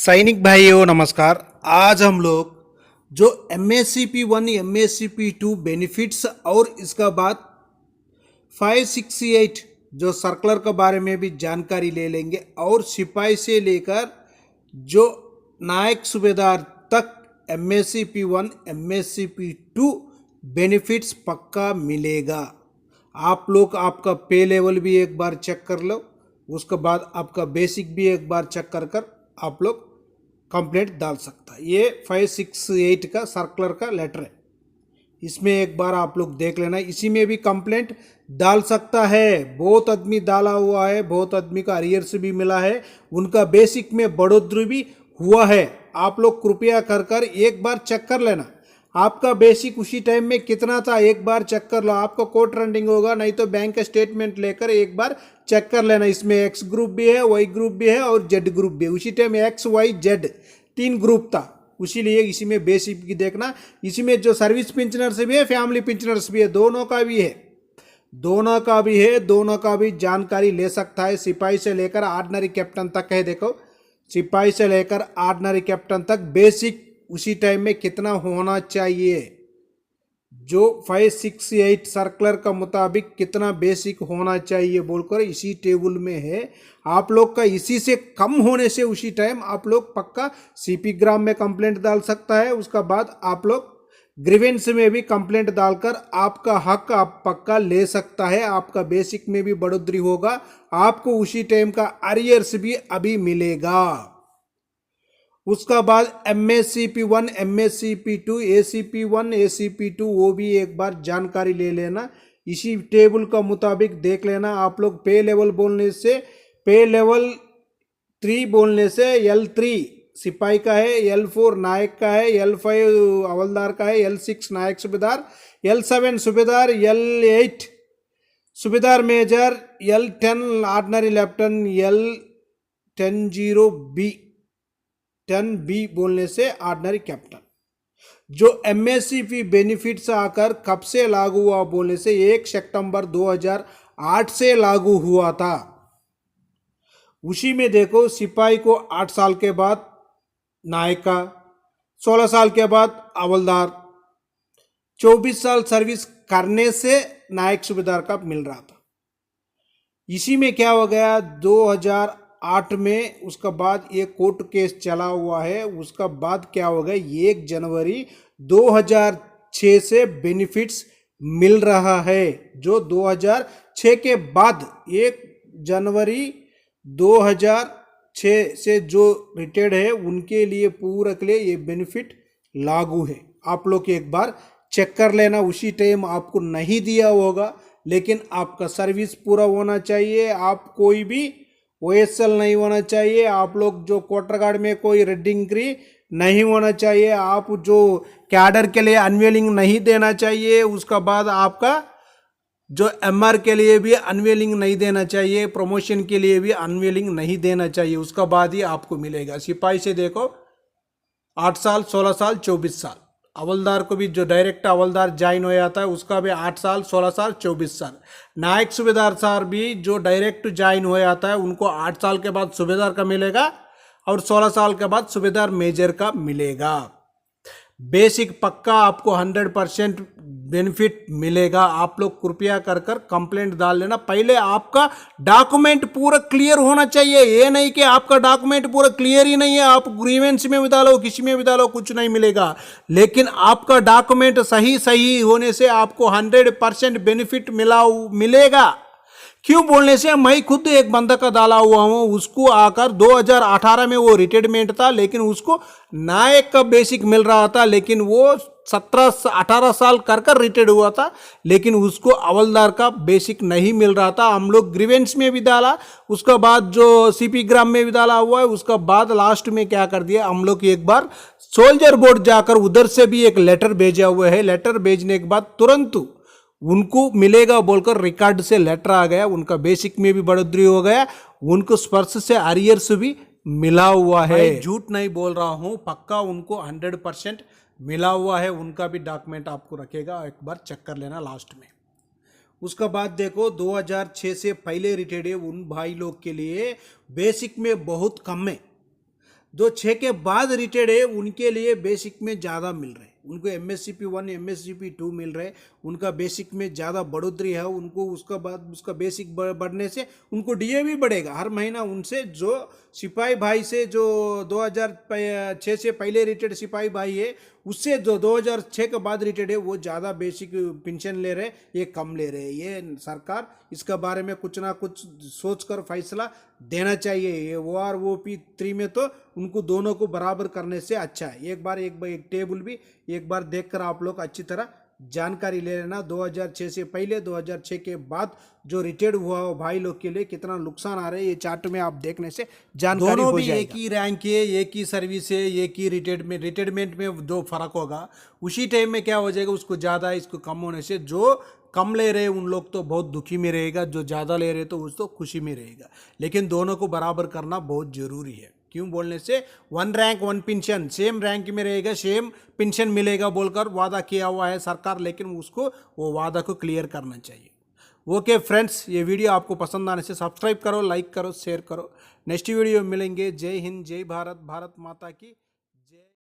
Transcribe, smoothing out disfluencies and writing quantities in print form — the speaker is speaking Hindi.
सैनिक भाइयों नमस्कार। आज हम लोग जो MSCP 1 MSCP 2 बेनिफिट्स और इसका बाद 568 जो सर्कुलर के बारे में भी जानकारी ले लेंगे और सिपाही से लेकर जो नायक सूबेदार तक MSCP 1 MSCP 2 बेनिफिट्स पक्का मिलेगा। आप लोग आपका पे लेवल भी एक बार चेक कर लो, उसके बाद आपका बेसिक भी एक बार चेक कर आप लोग कंप्लेंट डाल सकता है। ये 568 का सर्कुलर का लेटर है, इसमें एक बार आप लोग देख लेना। इसी में भी कंप्लेंट डाल सकता है। बहुत आदमी डाला हुआ है, बहुत आदमी का अरियर्स भी मिला है, उनका बेसिक में बढ़ोतरी भी हुआ है। आप लोग कृपया कर एक बार चेक कर लेना। आपका बेसिक उसी टाइम में कितना था एक बार चेक कर लो। आपका कोर्ट रनिंग होगा, नहीं तो बैंक का स्टेटमेंट लेकर एक बार चेक कर लेना। इसमें एक्स ग्रुप भी है, वाई ग्रुप भी है और जेड ग्रुप भी है। उसी time X Y Z 3 group था, इसीलिए इसी में बेसिक की देखना। इसी में जो सर्विस पेंशनर्स भी है, फैमिली पेंशनर्स भी है, दोनों का भी है, दोनों का भी जानकारी ले सकता है। सिपाही से लेकर ऑर्डिनरी कैप्टन तक है। देखो, सिपाही से लेकर ऑर्डिनरी कैप्टन तक बेसिक उसी टाइम में कितना होना चाहिए, जो 568 सर्कुलर का मुताबिक कितना बेसिक होना चाहिए बोलकर इसी टेबल में है। आप लोग का इसी से कम होने से उसी टाइम आप लोग पक्का सीपी ग्राम में कंप्लेंट डाल सकता है। उसका बाद आप लोग ग्रीवेंस में भी कंप्लेंट डालकर आपका हक आप पक्का ले सकता है। आपका बेसिक में भी बढ़ोतरी होगा, आपको उसी टाइम का अरियर्स भी अभी मिलेगा। उसका बाद MSCP 1 MSCP 2 ACP 1 ACP 2 वो भी एक बार जानकारी ले लेना। इसी टेबल का मुताबिक देख लेना। आप लोग पे लेवल बोलने से, पे लेवल 3 बोलने से L3 सिपाही का है, L4 नायक का है, L5 हवलदार का है, L6 नायक सूबेदार, L7 सूबेदार, L8 सूबेदार major, L10 ordinary lieutenant, L10B बोलने से ऑर्डिनरी कैप्टन। जो MSCP बेनिफिट्स आकर कब से लागू हुआ बोलने से 1 सितंबर 2008 से लागू हुआ था। उसी में देखो, सिपाही को 8 साल के बाद नायक का, 16 साल के बाद हवलदार, 24 साल सर्विस करने से नायक सूबेदार का मिल रहा था। इसी में क्या हो गया 2008 में, उसका बाद ये कोर्ट केस चला हुआ है। उसका बाद क्या हो गया 1 जनवरी 2006 से बेनिफिट्स मिल रहा है। जो 2006 के बाद 1 जनवरी 2006 से जो रिटायर्ड है उनके लिए पूरा के लिए ये बेनिफिट लागू है। आप लोग एक बार चेक कर लेना। उसी टाइम आपको नहीं दिया होगा, लेकिन आपका सर्विस पूरा होना चाहिए। आप कोई भी OSL नहीं होना चाहिए। आप लोग जो क्वार्टर गार्ड में कोई रेड इंक्री नहीं होना चाहिए। आप जो कैडर के लिए अनवेलिंग नहीं देना चाहिए। उसका बाद आपका जो MR के लिए भी अनवेलिंग नहीं देना चाहिए, प्रमोशन के लिए भी अनवेलिंग नहीं देना चाहिए। उसका बाद ही आपको मिलेगा। सिपाही से देखो 8 साल, 16 साल, 24 साल। हवलदार को भी जो डायरेक्ट हवलदार ज्वाइन हो जाता है उसका भी 8 साल, 16 साल, 24 साल। नायक सूबेदार साहब भी जो डायरेक्ट ज्वाइन हो जाता है उनको 8 साल के बाद सूबेदार का मिलेगा और 16 साल के बाद सूबेदार मेजर का मिलेगा। बेसिक पक्का आपको 100% बेनिफिट मिलेगा। आप लोग कृपया कर कंप्लेंट डाल लेना। पहले आपका डॉक्यूमेंट पूरा क्लियर होना चाहिए। ये नहीं कि आपका डॉक्यूमेंट पूरा क्लियर ही नहीं है, आप ग्रीवेंस में भी डालो, किसी में भी डालो, कुछ नहीं मिलेगा। लेकिन आपका डॉक्यूमेंट सही होने से आपको 100% बेनिफिट मिलेगा। क्यों बोलने से मैं खुद एक बंदा का डाला हुआ हूँ। उसको आकर 2018 में वो रिटायरमेंट था, लेकिन उसको नायक का बेसिक मिल रहा था, लेकिन वो 17-18 साल कर रिटायर्ड हुआ था, लेकिन उसको हवलदार का बेसिक नहीं मिल रहा था। हम लोग ग्रीवेंस में भी डाला, उसका बाद जो सीपी ग्राम में भी डाला हुआ है। उसका बाद लास्ट में क्या कर दिया हम लोग, एक बार सोल्जर बोर्ड जाकर उधर से भी एक लेटर भेजा हुआ है। लेटर भेजने के बाद तुरंत उनको मिलेगा बोलकर रिकॉर्ड से लेटर आ गया। उनका बेसिक में भी बढ़ोतरी हो गया, उनको स्पर्श से अरियर्स भी मिला हुआ है। झूठ नहीं बोल रहा हूं, पक्का उनको 100% मिला हुआ है। उनका भी डॉक्यूमेंट आपको रखेगा, एक बार चेक कर लेना लास्ट में। उसका बाद देखो 2006 से पहले रिटायर्ड है उन भाई लोग के लिए बेसिक में बहुत कम है। जो 6 के बाद रिटायर्ड है उनके लिए बेसिक में ज़्यादा मिल रहे हैं, उनको एमएससीपी 1 एमएससीपी 2 मिल रहे हैं, उनका बेसिक में ज़्यादा बढ़ोतरी है उनको, उसका बाद उसका बेसिक बढ़ने से उनको डीए भी बढ़ेगा हर महीना। उनसे जो सिपाही भाई से जो 2006 से पहले रिटायर्ड सिपाही भाई है उससे जो 2006 के बाद रिटायर्ड है वो ज़्यादा बेसिक पेंशन ले रहे, ये कम ले रहे हैं। ये सरकार इसके बारे में कुछ ना कुछ सोच कर फैसला देना चाहिए। ये OROP 3 में तो उनको दोनों को बराबर करने से अच्छा है। एक टेबल भी एक बार देखकर आप लोग अच्छी तरह जानकारी ले लेना। 2006 से पहले 2006 के बाद जो रिटायर्ड हुआ हो भाई लोग के लिए कितना नुकसान आ रहा है, ये चार्ट में आप देखने से जानकारी हो जाएगा। एक ही रैंक है, एक ही सर्विस है, एक ही रिटायरमेंट में दो फर्क होगा। उसी टाइम में क्या हो जाएगा, उसको ज़्यादा इसको कम होने से जो कम ले रहे उन लोग तो बहुत दुखी में रहेगा, जो ज़्यादा ले रहे तो उस तो खुशी में रहेगा। लेकिन दोनों को बराबर करना बहुत ज़रूरी है। क्यों बोलने से 1 रैंक 1 पेंशन, सेम रैंक में रहेगा सेम पेंशन मिलेगा बोलकर वादा किया हुआ है सरकार, लेकिन उसको वो वादा को क्लियर करना चाहिए। ओके फ्रेंड्स, ये वीडियो आपको पसंद आने से सब्सक्राइब करो, लाइक करो, शेयर करो। नेक्स्ट वीडियो में मिलेंगे। जय हिंद, जय भारत, भारत माता की।